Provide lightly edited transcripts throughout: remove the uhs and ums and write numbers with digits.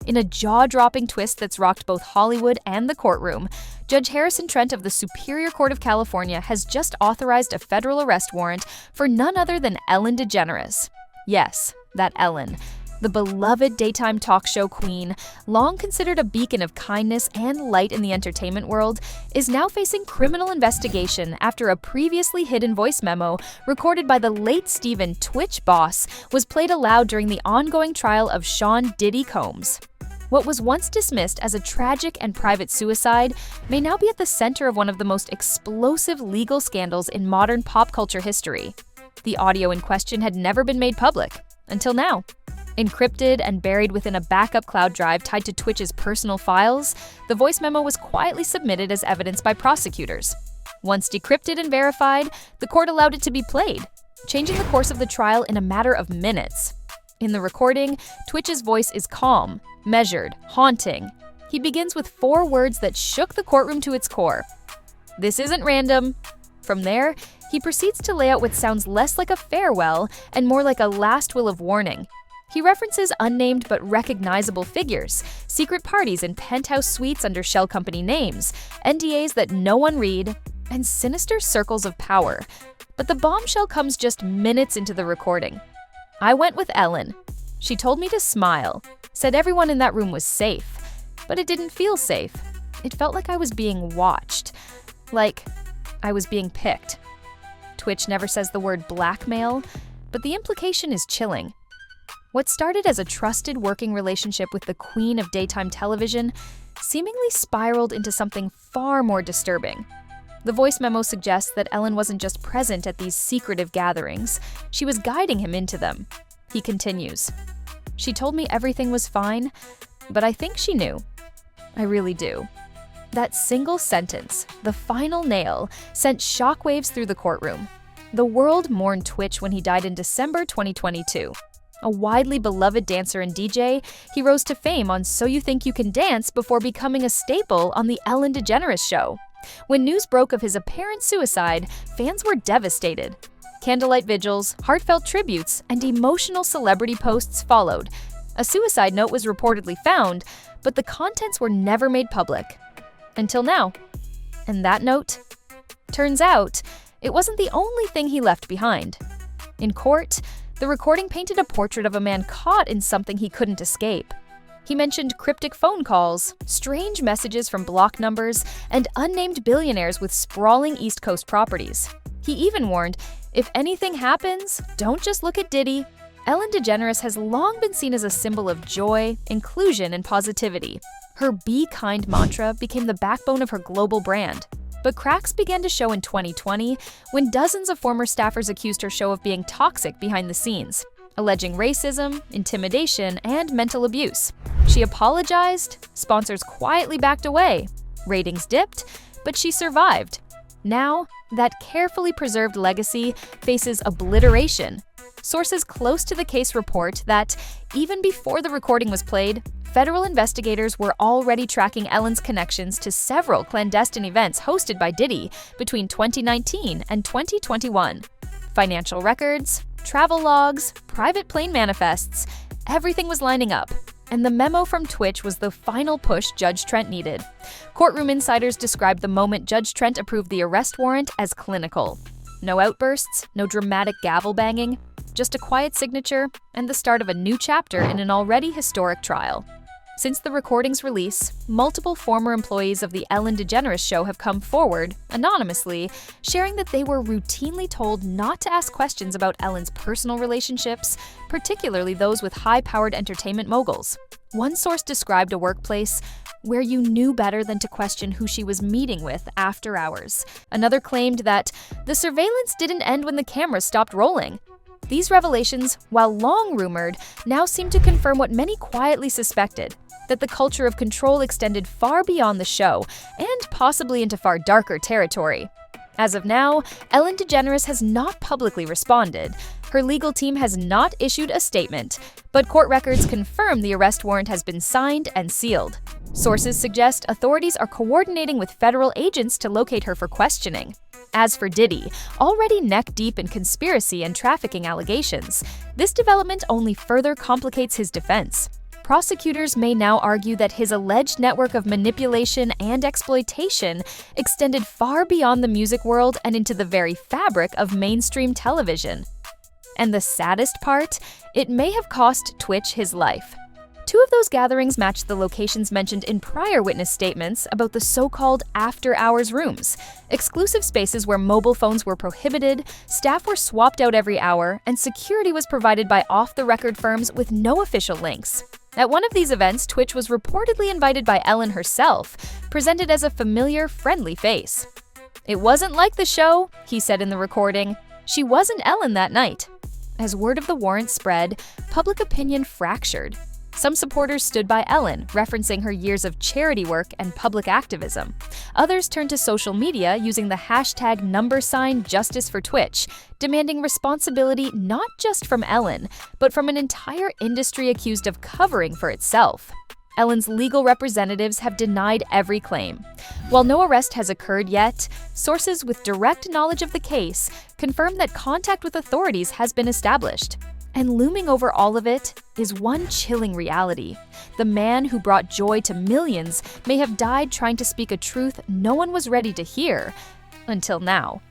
In a jaw-dropping twist that's rocked both Hollywood and the courtroom, Judge Harrison Trent of the Superior Court of California has just authorized a federal arrest warrant for none other than Ellen DeGeneres. Yes, that Ellen. The beloved daytime talk show queen, long considered a beacon of kindness and light in the entertainment world, is now facing criminal investigation after a previously hidden voice memo recorded by the late Stephen "Twitch" Boss was played aloud during the ongoing trial of Sean "Diddy" Combs. What was once dismissed as a tragic and private suicide may now be at the center of one of the most explosive legal scandals in modern pop culture history. The audio in question had never been made public, until now. Encrypted and buried within a backup cloud drive tied to Twitch's personal files, the voice memo was quietly submitted as evidence by prosecutors. Once decrypted and verified, the court allowed it to be played, changing the course of the trial in a matter of minutes. In the recording, Twitch's voice is calm, measured, haunting. He begins with 4 words that shook the courtroom to its core. "This isn't random." From there, he proceeds to lay out what sounds less like a farewell and more like a last will of warning. He references unnamed but recognizable figures, secret parties in penthouse suites under shell company names, NDAs that no one read, and sinister circles of power. But the bombshell comes just minutes into the recording. "I went with Ellen. She told me to smile, said everyone in that room was safe. But it didn't feel safe. It felt like I was being watched. Like I was being picked." Twitch never says the word blackmail, but the implication is chilling. What started as a trusted working relationship with the queen of daytime television seemingly spiraled into something far more disturbing. The voice memo suggests that Ellen wasn't just present at these secretive gatherings, she was guiding him into them. He continues, "She told me everything was fine, but I think she knew. I really do." That single sentence, the final nail, sent shockwaves through the courtroom. The world mourned Twitch when he died in December 2022. A widely beloved dancer and DJ, he rose to fame on So You Think You Can Dance before becoming a staple on The Ellen DeGeneres Show. When news broke of his apparent suicide, fans were devastated. Candlelight vigils, heartfelt tributes, and emotional celebrity posts followed. A suicide note was reportedly found, but the contents were never made public. Until now. And that note? Turns out, it wasn't the only thing he left behind. In court, the recording painted a portrait of a man caught in something he couldn't escape. He mentioned cryptic phone calls, strange messages from block numbers, and unnamed billionaires with sprawling East Coast properties. He even warned, "If anything happens, don't just look at Diddy." Ellen DeGeneres has long been seen as a symbol of joy, inclusion, and positivity. Her "Be Kind" mantra became the backbone of her global brand. But cracks began to show in 2020 when dozens of former staffers accused her show of being toxic behind the scenes, alleging racism, intimidation, and mental abuse. She apologized, sponsors quietly backed away, ratings dipped, but she survived. Now, that carefully preserved legacy faces obliteration. Sources close to the case report that, even before the recording was played, federal investigators were already tracking Ellen's connections to several clandestine events hosted by Diddy between 2019 and 2021. Financial records, travel logs, private plane manifests, everything was lining up. And the memo from Twitch was the final push Judge Trent needed. Courtroom insiders described the moment Judge Trent approved the arrest warrant as clinical. No outbursts, no dramatic gavel banging, just a quiet signature and the start of a new chapter in an already historic trial. Since the recording's release, multiple former employees of the Ellen DeGeneres Show have come forward, anonymously, sharing that they were routinely told not to ask questions about Ellen's personal relationships, particularly those with high-powered entertainment moguls. One source described a workplace where you knew better than to question who she was meeting with after hours. Another claimed that the surveillance didn't end when the cameras stopped rolling. These revelations, while long rumored, now seem to confirm what many quietly suspected, that the culture of control extended far beyond the show and possibly into far darker territory. As of now, Ellen DeGeneres has not publicly responded. Her legal team has not issued a statement, but court records confirm the arrest warrant has been signed and sealed. Sources suggest authorities are coordinating with federal agents to locate her for questioning. As for Diddy, already neck-deep in conspiracy and trafficking allegations, this development only further complicates his defense. Prosecutors may now argue that his alleged network of manipulation and exploitation extended far beyond the music world and into the very fabric of mainstream television. And the saddest part, it may have cost Twitch his life. 2 of those gatherings matched the locations mentioned in prior witness statements about the so-called after-hours rooms, exclusive spaces where mobile phones were prohibited, staff were swapped out every hour, and security was provided by off-the-record firms with no official links. At one of these events, Twitch was reportedly invited by Ellen herself, presented as a familiar, friendly face. "It wasn't like the show," he said in the recording. "She wasn't Ellen that night." As word of the warrant spread, public opinion fractured. Some supporters stood by Ellen, referencing her years of charity work and public activism. Others turned to social media using the hashtag #JusticeForTwitch, demanding responsibility not just from Ellen, but from an entire industry accused of covering for itself. Ellen's legal representatives have denied every claim. While no arrest has occurred yet, sources with direct knowledge of the case confirm that contact with authorities has been established. And looming over all of it is one chilling reality. The man who brought joy to millions may have died trying to speak a truth no one was ready to hear, until now.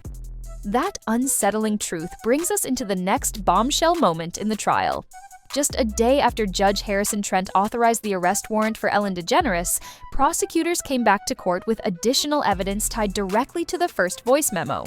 That unsettling truth brings us into the next bombshell moment in the trial. Just a day after Judge Harrison Trent authorized the arrest warrant for Ellen DeGeneres, prosecutors came back to court with additional evidence tied directly to the first voice memo.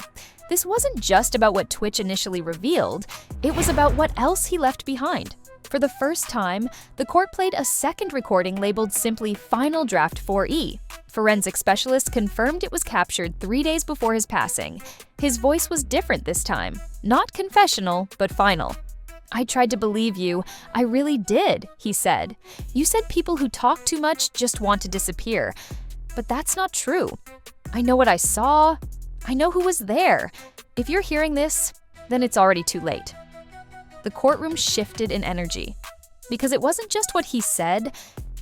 This wasn't just about what Twitch initially revealed, it was about what else he left behind. For the first time, the court played a second recording labeled simply Final Draft 4E. Forensic specialists confirmed it was captured 3 days before his passing. His voice was different this time. Not confessional, but final. "I tried to believe you. I really did," he said. "You said people who talk too much just want to disappear. But that's not true. I know what I saw. I know who was there. If you're hearing this, then it's already too late." The courtroom shifted in energy. Because it wasn't just what he said,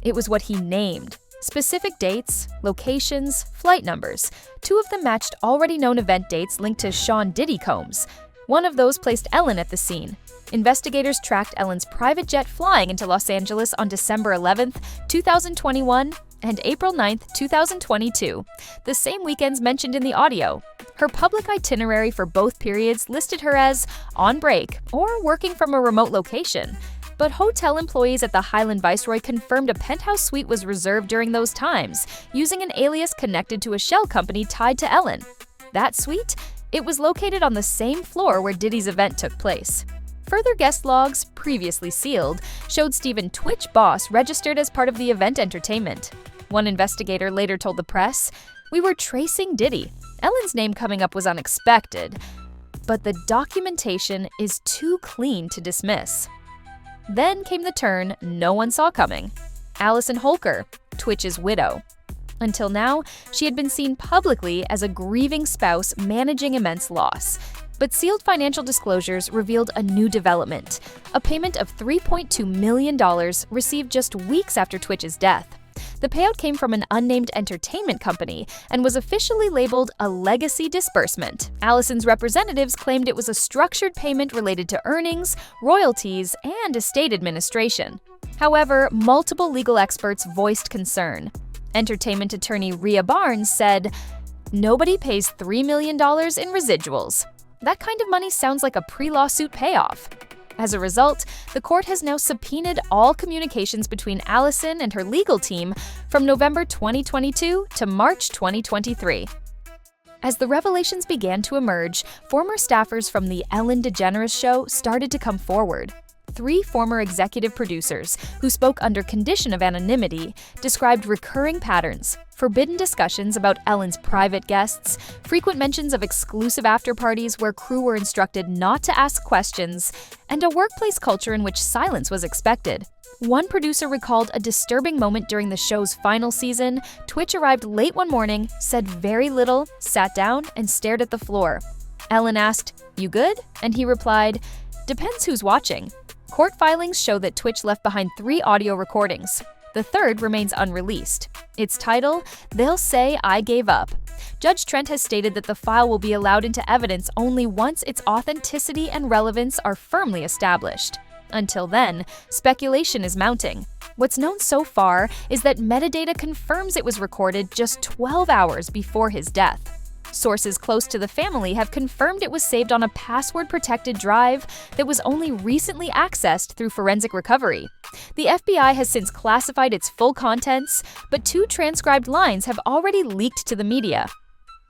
it was what he named. Specific dates, locations, flight numbers. 2 of them matched already known event dates linked to Sean Diddy Combs. One of those placed Ellen at the scene. Investigators tracked Ellen's private jet flying into Los Angeles on December 11, 2021 and April 9, 2022, the same weekends mentioned in the audio. Her public itinerary for both periods listed her as on break or working from a remote location. But hotel employees at the Highland Viceroy confirmed a penthouse suite was reserved during those times, using an alias connected to a shell company tied to Ellen. That suite? It was located on the same floor where Diddy's event took place. Further guest logs, previously sealed, showed Stephen Twitch Boss registered as part of the event entertainment. One investigator later told the press, "We were tracing Diddy. Ellen's name coming up was unexpected, but the documentation is too clean to dismiss." Then came the turn no one saw coming. Allison Holker, Twitch's widow. Until now, she had been seen publicly as a grieving spouse managing immense loss. But sealed financial disclosures revealed a new development, a payment of $3.2 million received just weeks after Twitch's death. The payout came from an unnamed entertainment company and was officially labeled a legacy disbursement. Allison's representatives claimed it was a structured payment related to earnings, royalties, and estate administration. However, multiple legal experts voiced concern. Entertainment attorney Rhea Barnes said, "Nobody pays $3 million in residuals. That kind of money sounds like a pre-lawsuit payoff." As a result, the court has now subpoenaed all communications between Allison and her legal team from November 2022 to March 2023. As the revelations began to emerge, former staffers from the Ellen DeGeneres show started to come forward. 3 former executive producers, who spoke under condition of anonymity, described recurring patterns: forbidden discussions about Ellen's private guests, frequent mentions of exclusive after-parties where crew were instructed not to ask questions, and a workplace culture in which silence was expected. One producer recalled a disturbing moment during the show's final season. Twitch arrived late one morning, said very little, sat down, and stared at the floor. Ellen asked, "You good?" And he replied, "Depends who's watching." Court filings show that Twitch left behind 3 audio recordings. The third remains unreleased. Its title, "They'll Say I Gave Up." Judge Trent has stated that the file will be allowed into evidence only once its authenticity and relevance are firmly established. Until then, speculation is mounting. What's known so far is that metadata confirms it was recorded just 12 hours before his death. Sources close to the family have confirmed it was saved on a password-protected drive that was only recently accessed through forensic recovery. The FBI has since classified its full contents, but 2 transcribed lines have already leaked to the media.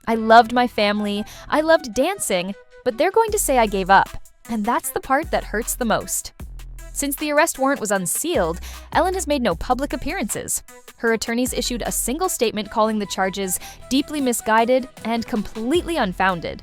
"I loved my family, I loved dancing, but they're going to say I gave up, and that's the part that hurts the most." Since the arrest warrant was unsealed, Ellen has made no public appearances. Her attorneys issued a single statement calling the charges deeply misguided and completely unfounded.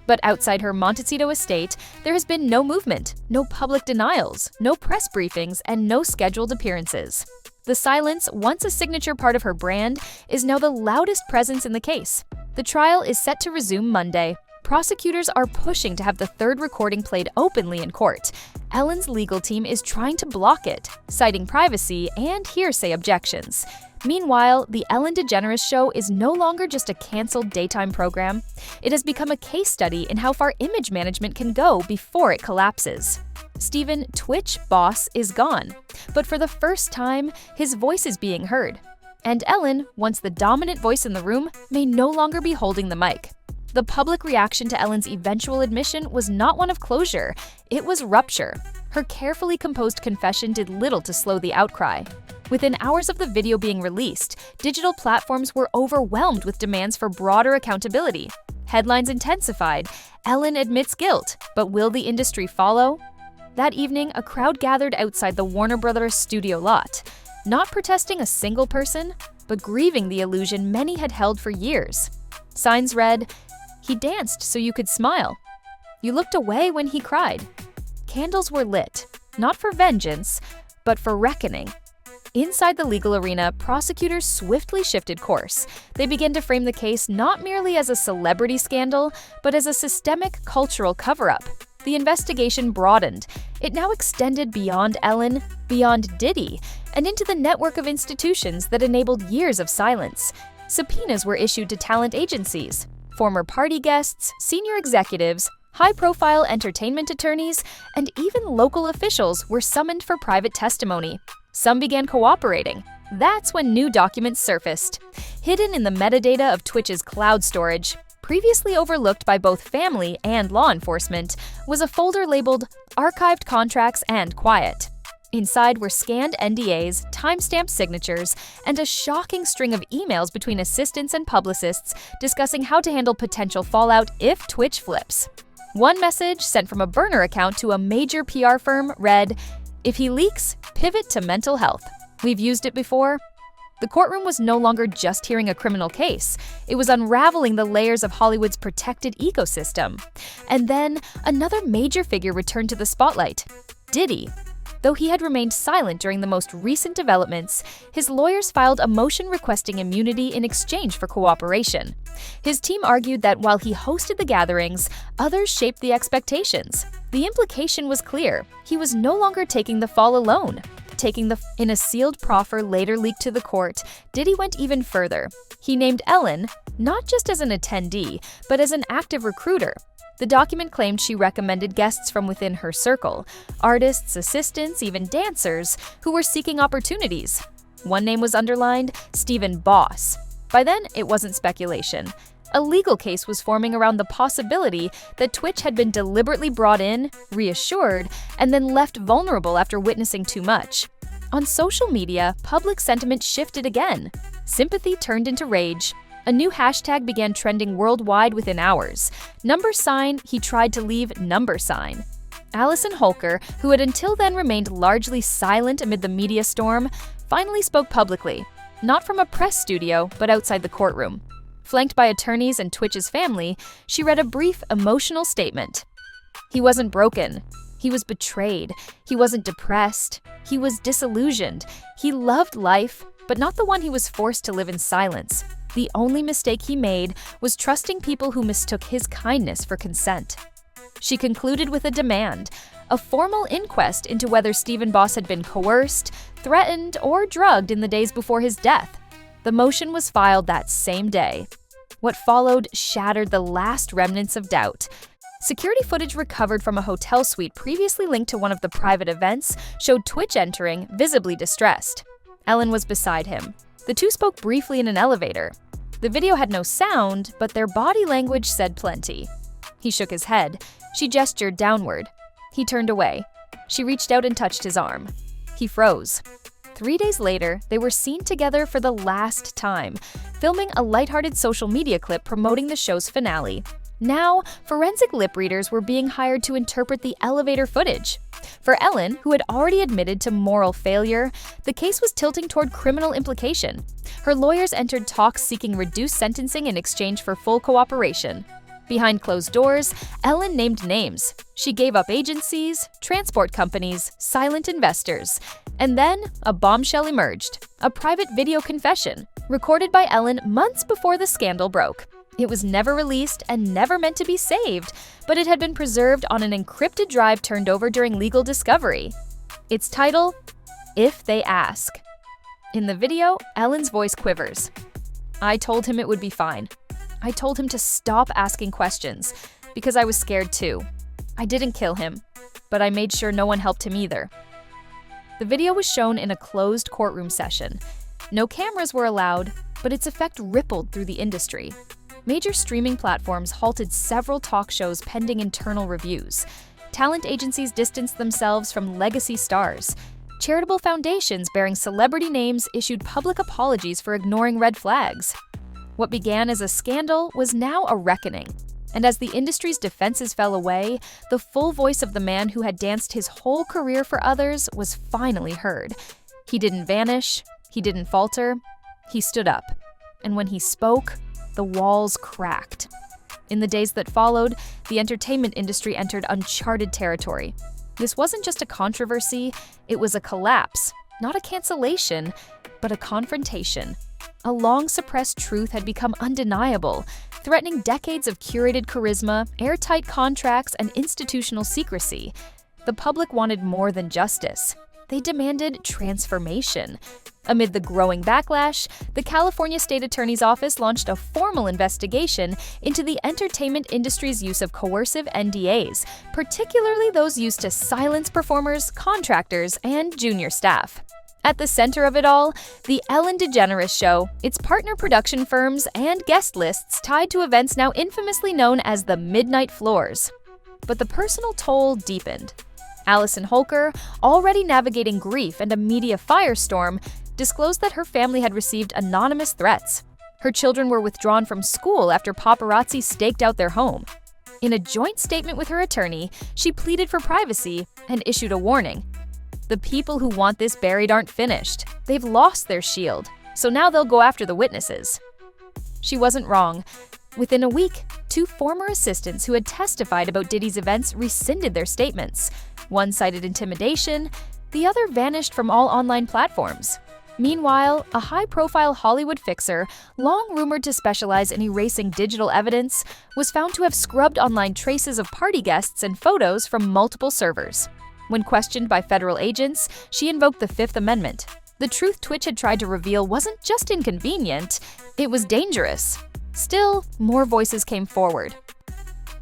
But outside her Montecito estate, there has been no movement, no public denials, no press briefings, and no scheduled appearances. The silence, once a signature part of her brand, is now the loudest presence in the case. The trial is set to resume Monday. Prosecutors are pushing to have the third recording played openly in court. Ellen's legal team is trying to block it, citing privacy and hearsay objections. Meanwhile, the Ellen DeGeneres show is no longer just a canceled daytime program. It has become a case study in how far image management can go before it collapses. Stephen "Twitch" Boss is gone, but for the first time, his voice is being heard. And Ellen, once the dominant voice in the room, may no longer be holding the mic. The public reaction to Ellen's eventual admission was not one of closure, it was rupture. Her carefully composed confession did little to slow the outcry. Within hours of the video being released, digital platforms were overwhelmed with demands for broader accountability. Headlines intensified, "Ellen admits guilt, but will the industry follow?" That evening, a crowd gathered outside the Warner Brothers studio lot, not protesting a single person, but grieving the illusion many had held for years. Signs read, "He danced so you could smile. You looked away when he cried." Candles were lit, not for vengeance, but for reckoning. Inside the legal arena, prosecutors swiftly shifted course. They began to frame the case not merely as a celebrity scandal, but as a systemic cultural cover-up. The investigation broadened. It now extended beyond Ellen, beyond Diddy, and into the network of institutions that enabled years of silence. Subpoenas were issued to talent agencies, former party guests, senior executives, high-profile entertainment attorneys, and even local officials were summoned for private testimony. Some began cooperating. That's when new documents surfaced. Hidden in the metadata of Twitch's cloud storage, previously overlooked by both family and law enforcement, was a folder labeled Archived Contracts and Quiet. Inside were scanned NDAs, timestamped signatures, and a shocking string of emails between assistants and publicists discussing how to handle potential fallout if Twitch flips. One message, sent from a burner account to a major PR firm, read, "If he leaks, pivot to mental health. We've used it before." The courtroom was no longer just hearing a criminal case. It was unraveling the layers of Hollywood's protected ecosystem. And then, another major figure returned to the spotlight, Diddy. Though he had remained silent during the most recent developments, his lawyers filed a motion requesting immunity in exchange for cooperation. His team argued that while he hosted the gatherings, others shaped the expectations. The implication was clear. He was no longer taking the fall alone. In a sealed proffer later leaked to the court, Diddy went even further. He named Ellen, not just as an attendee, but as an active recruiter. The document claimed she recommended guests from within her circle, artists, assistants, even dancers, who were seeking opportunities. One name was underlined, Stephen Boss. By then, it wasn't speculation. A legal case was forming around the possibility that Twitch had been deliberately brought in, reassured, and then left vulnerable after witnessing too much. On social media, public sentiment shifted again. Sympathy turned into rage. A new hashtag began trending worldwide within hours. He tried to leave $. Allison Holker, who had until then remained largely silent amid the media storm, finally spoke publicly, not from a press studio, but outside the courtroom. Flanked by attorneys and Twitch's family, she read a brief, emotional statement. He wasn't broken. He was betrayed. He wasn't depressed. He was disillusioned. He loved life, but not the one he was forced to live in silence. The only mistake he made was trusting people who mistook his kindness for consent. She concluded with a demand, a formal inquest into whether Stephen Boss had been coerced, threatened, or drugged in the days before his death. The motion was filed that same day. What followed shattered the last remnants of doubt. Security footage recovered from a hotel suite previously linked to one of the private events showed Twitch entering, visibly distressed. Ellen was beside him. The two spoke briefly in an elevator. The video had no sound, but their body language said plenty. He shook his head. She gestured downward. He turned away. She reached out and touched his arm. He froze. 3 days later, they were seen together for the last time, filming a lighthearted social media clip promoting the show's finale. Now, forensic lip readers were being hired to interpret the elevator footage. For Ellen, who had already admitted to moral failure, the case was tilting toward criminal implication. Her lawyers entered talks seeking reduced sentencing in exchange for full cooperation. Behind closed doors, Ellen named names. She gave up agencies, transport companies, silent investors. And then, a bombshell emerged, a private video confession, recorded by Ellen months before the scandal broke. It was never released and never meant to be saved, but it had been preserved on an encrypted drive turned over during legal discovery. Its title, If They Ask. In the video, Ellen's voice quivers. I told him it would be fine. I told him to stop asking questions, because I was scared too. I didn't kill him, but I made sure no one helped him either. The video was shown in a closed courtroom session. No cameras were allowed, but its effect rippled through the industry. Major streaming platforms halted several talk shows pending internal reviews. Talent agencies distanced themselves from legacy stars. Charitable foundations bearing celebrity names issued public apologies for ignoring red flags. What began as a scandal was now a reckoning. And as the industry's defenses fell away, the full voice of the man who had danced his whole career for others was finally heard. He didn't vanish, he didn't falter, he stood up. And when he spoke, the walls cracked. In the days that followed, the entertainment industry entered uncharted territory. This wasn't just a controversy, it was a collapse. Not a cancellation, but a confrontation. A long-suppressed truth had become undeniable, threatening decades of curated charisma, airtight contracts, and institutional secrecy. The public wanted more than justice. They demanded transformation. Amid the growing backlash, the California State Attorney's Office launched a formal investigation into the entertainment industry's use of coercive NDAs, particularly those used to silence performers, contractors, and junior staff. At the center of it all, the Ellen DeGeneres Show, its partner production firms, and guest lists tied to events now infamously known as the Midnight Floors. But the personal toll deepened. Allison Holker, already navigating grief and a media firestorm, disclosed that her family had received anonymous threats. Her children were withdrawn from school after paparazzi staked out their home. In a joint statement with her attorney, she pleaded for privacy and issued a warning. The people who want this buried aren't finished. They've lost their shield, so now they'll go after the witnesses. She wasn't wrong. Within a week, 2 former assistants who had testified about Diddy's events rescinded their statements. One cited intimidation, the other vanished from all online platforms. Meanwhile, a high-profile Hollywood fixer, long rumored to specialize in erasing digital evidence, was found to have scrubbed online traces of party guests and photos from multiple servers. When questioned by federal agents, she invoked the Fifth Amendment. The truth Twitch had tried to reveal wasn't just inconvenient, it was dangerous. Still, more voices came forward.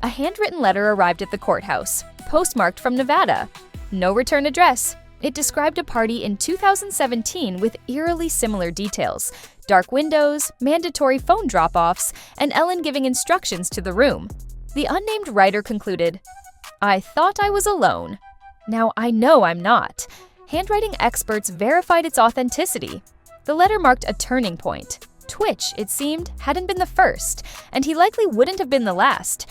A handwritten letter arrived at the courthouse, postmarked from Nevada. No return address. It described a party in 2017 with eerily similar details: dark windows, mandatory phone drop-offs, and Ellen giving instructions to the room. The unnamed writer concluded, "I thought I was alone. Now I know I'm not." Handwriting experts verified its authenticity. The letter marked a turning point. Twitch, it seemed, hadn't been the first, and he likely wouldn't have been the last.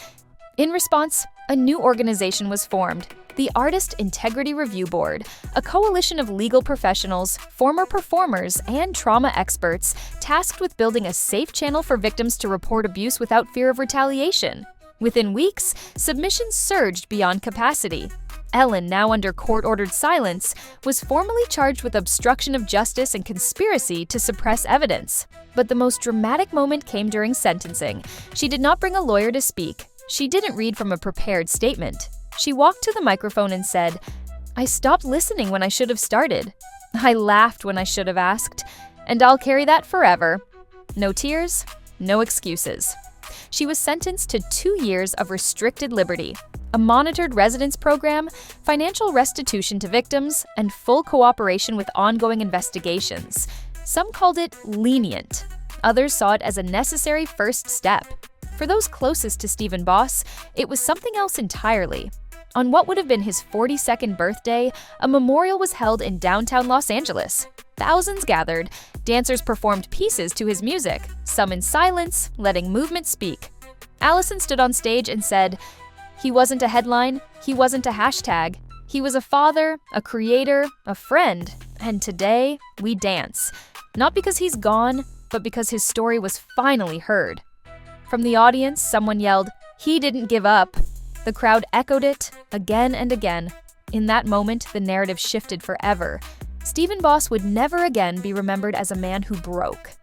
In response, a new organization was formed, the Artist Integrity Review Board, a coalition of legal professionals, former performers, and trauma experts tasked with building a safe channel for victims to report abuse without fear of retaliation. Within weeks, submissions surged beyond capacity. Ellen, now under court-ordered silence, was formally charged with obstruction of justice and conspiracy to suppress evidence. But the most dramatic moment came during sentencing. She did not bring a lawyer to speak. She didn't read from a prepared statement. She walked to the microphone and said, "I stopped listening when I should have started. I laughed when I should have asked. And I'll carry that forever." No tears, no excuses. She was sentenced to 2 years of restricted liberty, a monitored residence program, financial restitution to victims, and full cooperation with ongoing investigations. Some called it lenient. Others saw it as a necessary first step. For those closest to Stephen Boss, it was something else entirely. On what would have been his 42nd birthday, a memorial was held in downtown Los Angeles. Thousands gathered. Dancers performed pieces to his music, some in silence, letting movement speak. Allison stood on stage and said, "He wasn't a headline, he wasn't a hashtag. He was a father, a creator, a friend, and today we dance. Not because he's gone, but because his story was finally heard." From the audience, someone yelled, "He didn't give up." The crowd echoed it again and again. In that moment, the narrative shifted forever. Stephen Boss would never again be remembered as a man who broke.